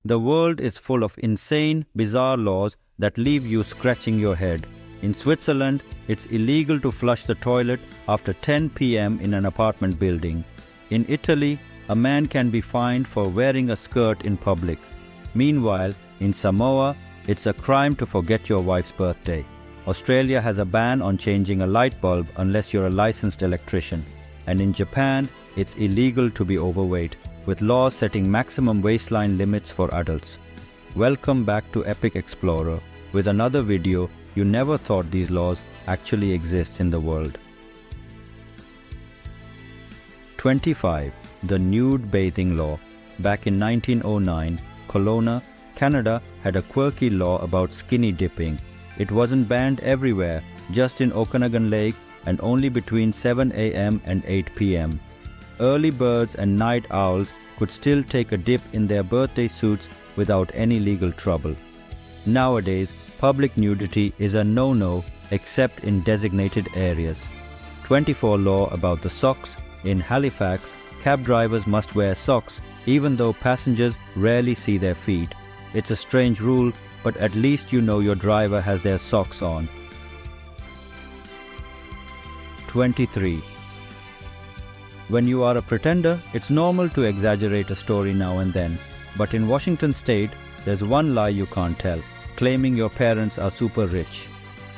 The world is full of insane, bizarre laws that leave you scratching your head. In Switzerland, it's illegal to flush the toilet after 10 p.m. in an apartment building. In Italy, a man can be fined for wearing a skirt in public. Meanwhile, in Samoa, it's a crime to forget your wife's birthday. Australia has a ban on changing a light bulb unless you're a licensed electrician. And in Japan, it's illegal to be overweight, with laws setting maximum waistline limits for adults. Welcome back to Epic Explorer with another video you never thought these laws actually exist in the world. 25. The nude bathing law. Back in 1909, Kelowna, Canada had a quirky law about skinny dipping. It wasn't banned everywhere, just in Okanagan Lake and only between 7 a.m. and 8 p.m. Early birds and night owls could still take a dip in their birthday suits without any legal trouble. Nowadays, public nudity is a no-no except in designated areas. 24 law about the socks. In Halifax, cab drivers must wear socks even though passengers rarely see their feet. It's a strange rule, but at least you know your driver has their socks on. 23. When you are a pretender, it's normal to exaggerate a story now and then. But in Washington state, there's one lie you can't tell, claiming your parents are super rich.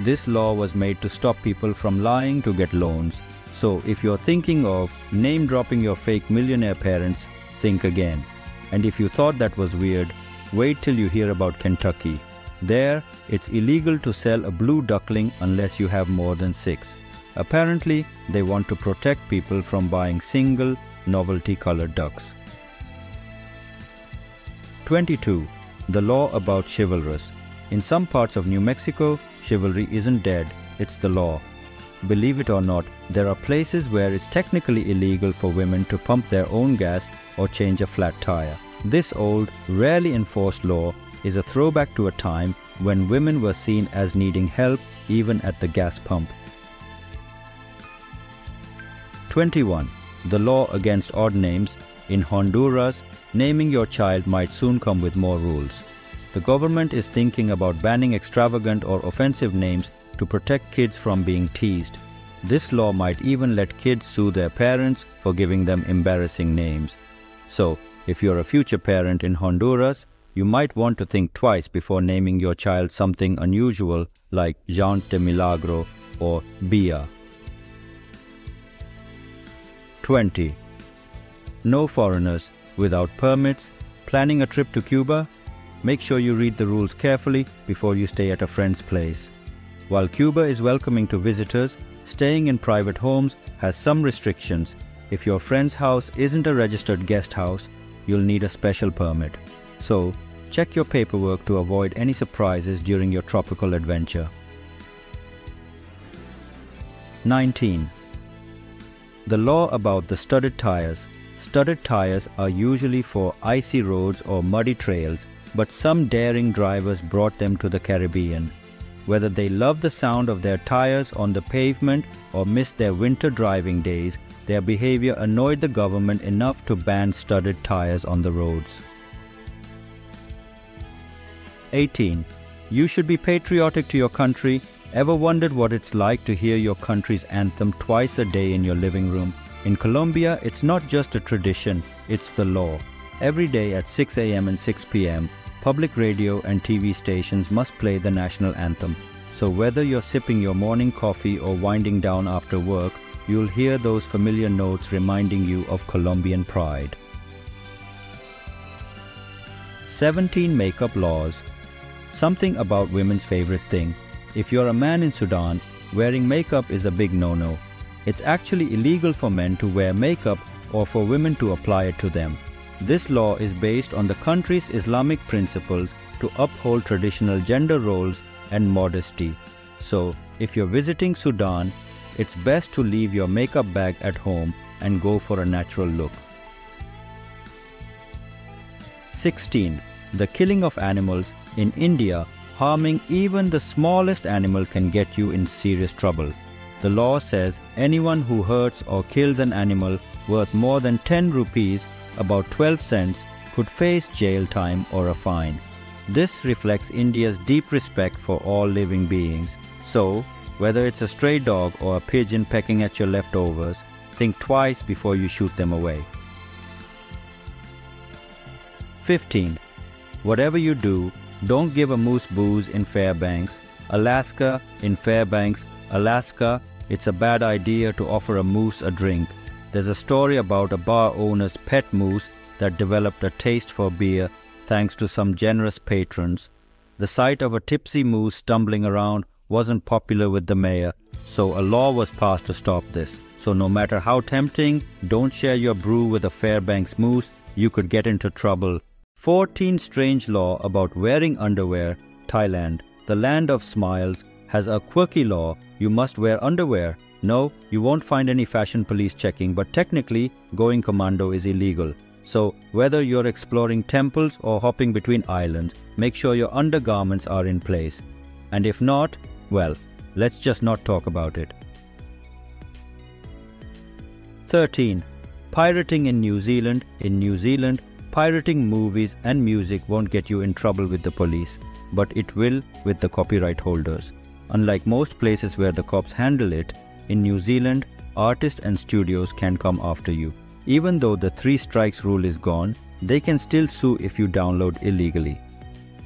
This law was made to stop people from lying to get loans. So if you're thinking of name-dropping your fake millionaire parents, think again. And if you thought that was weird, wait till you hear about Kentucky. There, it's illegal to sell a blue duckling unless you have more than 6. Apparently, they want to protect people from buying single, novelty-colored ducks. 22. The law about chivalrous. In some parts of New Mexico, chivalry isn't dead, it's the law. Believe it or not, there are places where it's technically illegal for women to pump their own gas or change a flat tire. This old, rarely enforced law is a throwback to a time when women were seen as needing help even at the gas pump. 21. The law against odd names. In Honduras, naming your child might soon come with more rules. The government is thinking about banning extravagant or offensive names to protect kids from being teased. This law might even let kids sue their parents for giving them embarrassing names. So, if you're a future parent in Honduras, you might want to think twice before naming your child something unusual like Jean de Milagro or Bia. 20. No foreigners without permits. Planning a trip to Cuba? Make sure you read the rules carefully before you stay at a friend's place. While Cuba is welcoming to visitors, staying in private homes has some restrictions. If your friend's house isn't a registered guest house, you'll need a special permit. So, check your paperwork to avoid any surprises during your tropical adventure. 19. The law about the studded tires. Studded tires are usually for icy roads or muddy trails, but some daring drivers brought them to the Caribbean. Whether they love the sound of their tires on the pavement or miss their winter driving days, their behavior annoyed the government enough to ban studded tires on the roads. 18. You should be patriotic to your country. Ever wondered what it's like to hear your country's anthem twice a day in your living room? In Colombia, it's not just a tradition, it's the law. Every day at 6 a.m. and 6 p.m., public radio and TV stations must play the national anthem. So whether you're sipping your morning coffee or winding down after work, you'll hear those familiar notes reminding you of Colombian pride. 17 makeup laws. Something about women's favorite thing. If you're a man in Sudan, wearing makeup is a big no-no. It's actually illegal for men to wear makeup or for women to apply it to them. This law is based on the country's Islamic principles to uphold traditional gender roles and modesty. So, if you're visiting Sudan, it's best to leave your makeup bag at home and go for a natural look. 16. The killing of animals. In India, harming even the smallest animal can get you in serious trouble. The law says anyone who hurts or kills an animal worth more than 10 rupees, about 12 cents, could face jail time or a fine. This reflects India's deep respect for all living beings. So, whether it's a stray dog or a pigeon pecking at your leftovers, think twice before you shoot them away. 15. Whatever you do, don't give a moose booze in Fairbanks, Alaska. In Fairbanks, Alaska, it's a bad idea to offer a moose a drink. There's a story about a bar owner's pet moose that developed a taste for beer thanks to some generous patrons. The sight of a tipsy moose stumbling around wasn't popular with the mayor, so a law was passed to stop this. So no matter how tempting, don't share your brew with a Fairbanks moose, you could get into trouble. 14. Strange law about wearing underwear. Thailand, the land of smiles, has a quirky law. You must wear underwear. No, you won't find any fashion police checking, but technically, going commando is illegal. So, whether you're exploring temples or hopping between islands, make sure your undergarments are in place. And if not, well, let's just not talk about it. 13. Pirating in New Zealand. In New Zealand, pirating movies and music won't get you in trouble with the police, but it will with the copyright holders. Unlike most places where the cops handle it, in New Zealand, artists and studios can come after you. Even though the 3 strikes rule is gone, they can still sue if you download illegally.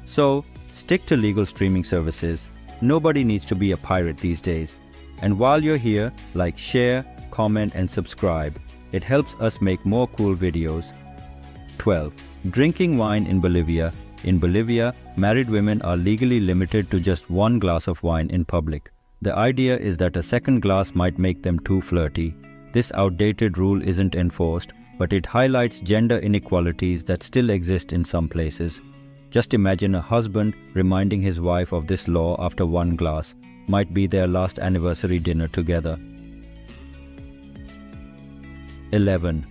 So, stick to legal streaming services. Nobody needs to be a pirate these days. And while you're here, like, share, comment and subscribe. It helps us make more cool videos. 12. Drinking wine in Bolivia. In Bolivia, married women are legally limited to just 1 glass of wine in public. The idea is that a second glass might make them too flirty. This outdated rule isn't enforced, but it highlights gender inequalities that still exist in some places. Just imagine a husband reminding his wife of this law after 1 glass. Might be their last anniversary dinner together. 11.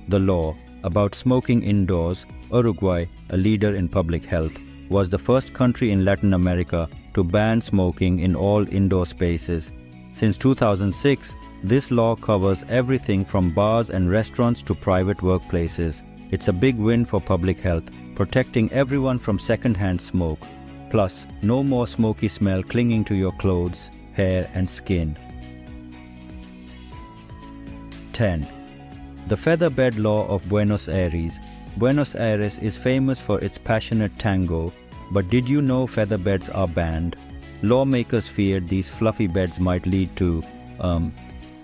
The law about smoking indoors. Uruguay, a leader in public health, was the first country in Latin America to ban smoking in all indoor spaces. Since 2006, this law covers everything from bars and restaurants to private workplaces. It's a big win for public health, protecting everyone from second-hand smoke. Plus, no more smoky smell clinging to your clothes, hair and skin. 10. The featherbed law of Buenos Aires. Buenos Aires is famous for its passionate tango, but did you know featherbeds are banned? Lawmakers feared these fluffy beds might lead to,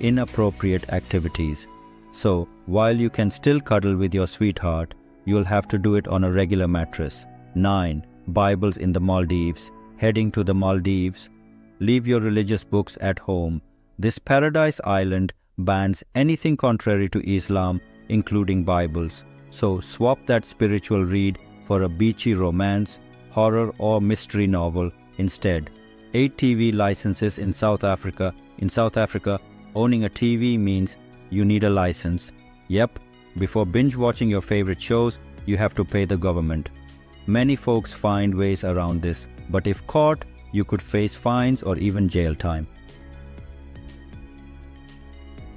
inappropriate activities. So, while you can still cuddle with your sweetheart, you'll have to do it on a regular mattress. 9. Bibles in the Maldives. Heading to the Maldives? Leave your religious books at home. This paradise island bans anything contrary to Islam, including Bibles. So swap that spiritual read for a beachy romance, horror or mystery novel instead. 8 TV licenses in South Africa. In South Africa, owning a TV means you need a license. Yep, before binge watching your favorite shows, you have to pay the government. Many folks find ways around this, but if caught, you could face fines or even jail time.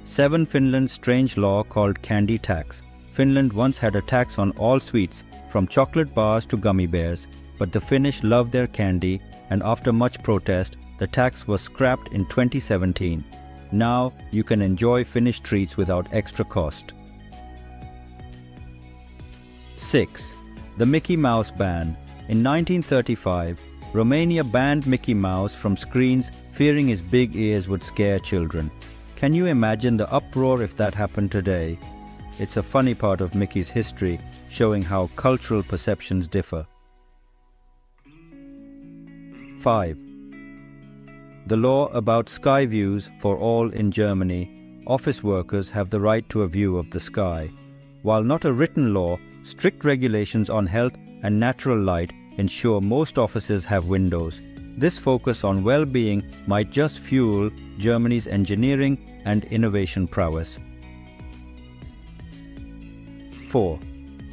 7. Finland's strange law called candy tax. Finland once had a tax on all sweets, from chocolate bars to gummy bears, but the Finnish loved their candy, and after much protest, the tax was scrapped in 2017. Now, you can enjoy Finnish treats without extra cost. 6. The Mickey Mouse ban. In 1935, Romania banned Mickey Mouse from screens, fearing his big ears would scare children. Can you imagine the uproar if that happened today? It's a funny part of Mickey's history, showing how cultural perceptions differ. 5. The law about sky views for all in Germany. Office workers have the right to a view of the sky. While not a written law, strict regulations on health and natural light ensure most offices have windows. This focus on well-being might just fuel Germany's engineering and innovation prowess. 4.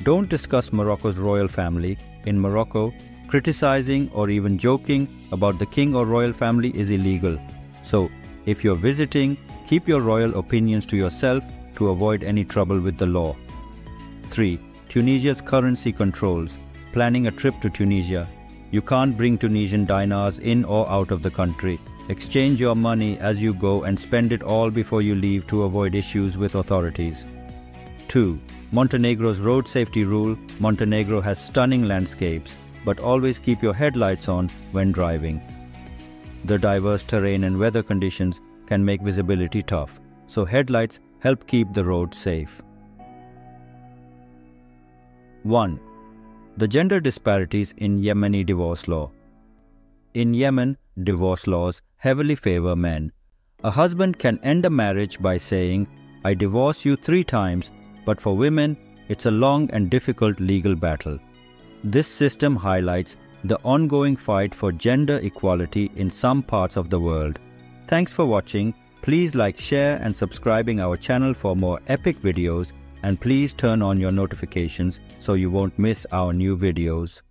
Don't discuss Morocco's royal family. In Morocco, criticizing or even joking about the king or royal family is illegal. So, if you're visiting, keep your royal opinions to yourself to avoid any trouble with the law. 3. Tunisia's currency controls. Planning a trip to Tunisia. You can't bring Tunisian dinars in or out of the country. Exchange your money as you go and spend it all before you leave to avoid issues with authorities. 2. Montenegro's road safety rule. Montenegro has stunning landscapes, but always keep your headlights on when driving. The diverse terrain and weather conditions can make visibility tough, so headlights help keep the road safe. 1. The gender disparities in Yemeni divorce law. In Yemen, divorce laws heavily favor men. A husband can end a marriage by saying, "I divorce you 3 times," but for women, it's a long and difficult legal battle. This system highlights the ongoing fight for gender equality in some parts of the world. Thanks for watching. Please like, share and subscribing our channel for more epic videos, and please turn on your notifications so you won't miss our new videos.